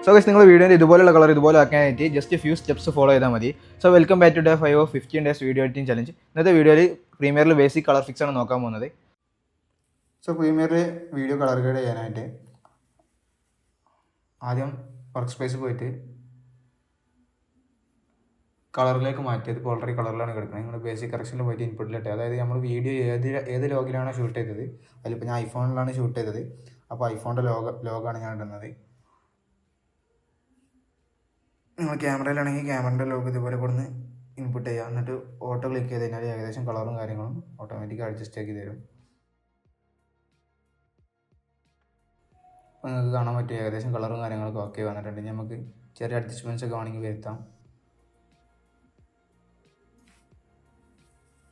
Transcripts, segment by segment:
So guys നിങ്ങൾ വീഡിയോയിൽ ഇതുപോലുള്ള കളർ ഇതുപോലെ ആക്കാനായിട്ട് ജസ്റ്റ് ഫ്യൂ സ്റ്റെപ്സ് ഫോളോ ചെയ്താൽ മതി. So welcome back to day 5 of 15 days video editing challenge. ഇന്നത്തെ വീഡിയോയിൽ പ്രീമിയറിൽ ബേസിക് കളർ ഫിക്സ് ആണ് നോക്കാൻ പോകുന്നത്. സോ പ്രീമിയറിൽ വീഡിയോ കളർ ഗ്രേഡ് ചെയ്യാനായിട്ട് ആദ്യം വർക്ക് സ്പേസ് പോയിട്ട് കളറിലേക്ക് മാറ്റി. അത് ഓൾറെഡി കളറിലാണ് കിടക്കുന്നത്. നിങ്ങൾ ബേസിക് കറക്ഷനിൽ പോയിട്ട് ഇൻപുട്ടിലിട്ട്, അതായത് നമ്മൾ വീഡിയോ ഏത് ലോഗിലാണോ ഷൂട്ട് ചെയ്തത്, അതിലിപ്പോൾ ഞാൻ ഐഫോണിലാണ് ഷൂട്ട് ചെയ്തത്, അപ്പോൾ ഐഫോണിൻ്റെ ലോഗാണ് ഞാൻ ഇടുന്നത്. നിങ്ങൾ ക്യാമറയിലാണെങ്കിൽ ക്യാമറയുടെ ലോഗ് ഇതുപോലെ കൊടുന്ന് ഇൻപുട്ട് ചെയ്യുക. എന്നിട്ട് ഓട്ടോ ക്ലിക്ക് ചെയ്ത് കഴിഞ്ഞാൽ ഏകദേശം കളറും കാര്യങ്ങളും ഓട്ടോമാറ്റിക് അഡ്ജസ്റ്റ് ആക്കി തരും. അപ്പോൾ നിങ്ങൾക്ക് കാണാൻ പറ്റും ഏകദേശം കളറും കാര്യങ്ങളൊക്കെ ഓക്കെ വന്നിട്ടുണ്ട്. നമുക്ക് ചെറിയ അഡ്ജസ്റ്റ്മെൻറ്റ്സ് ഒക്കെ വേണമെങ്കിൽ വരുത്താം.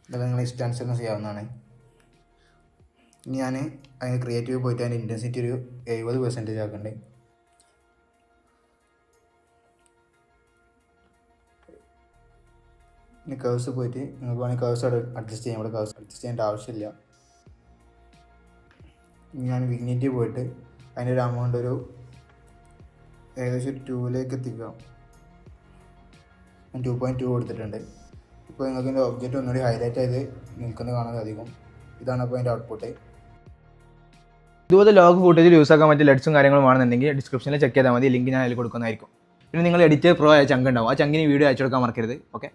ഇതൊക്കെ നിങ്ങൾ ഇഷ്ടാനുസരണം ചെയ്യാവുന്നതാണ്. ഞാൻ അതിന് ക്രിയേറ്റീവ് പോയിട്ട് അതിൻ്റെ ഇൻറ്റൻസിറ്റി ഒരു 70% ആക്കുന്നുണ്ട്. ഇനി കേഴ്സ് പോയിട്ട് നിങ്ങൾക്ക് വേണമെങ്കിൽ കേഴ്സ് അഡ്ജസ്റ്റ് ചെയ്യാം. ഇവിടെ കേഴ്സ് അഡ്ജസ്റ്റ് ചെയ്യേണ്ട ആവശ്യമില്ല. ഞാൻ വിഗ്നിറ്റി പോയിട്ട് അതിൻ്റെ ഒരു അമൗണ്ട് ഒരു ഏകദേശം ഒരു 2 എത്തിക്കാം. ഞാൻ 2.2 കൊടുത്തിട്ടുണ്ട്. ഇപ്പോൾ നിങ്ങൾക്ക് എൻ്റെ ഒബ്ജക്റ്റ് ഒന്നുകൂടി ഹൈലൈറ്റ് ചെയ്ത് നിൽക്കുന്നത് കാണാൻ സാധിക്കും. ഇതാണ് അപ്പോൾ അതിൻ്റെ ഔട്ട്പുട്ട്. ഇതുപോലെ ലോഗ് ഫുട്ടേജിൽ യൂസ് ആക്കാൻ പറ്റിയ ലെഡ്സും കാര്യങ്ങളും ആണെന്നുണ്ടെങ്കിൽ ഡിസ്ക്രിപ്ഷനിൽ ചെക്ക് ചെയ്താൽ മതി. ലിങ്ക് ഞാൻ അതിൽ കൊടുക്കുന്നതായിരിക്കും. പിന്നെ നിങ്ങൾ എഡിറ്റർ പ്രോ ആയ ചങ്ക് ഉണ്ടാവും. ആ ചങ്കിന് വീഡിയോ അയച്ചു കൊടുക്കാൻ മറക്കരുത്. ഓക്കെ.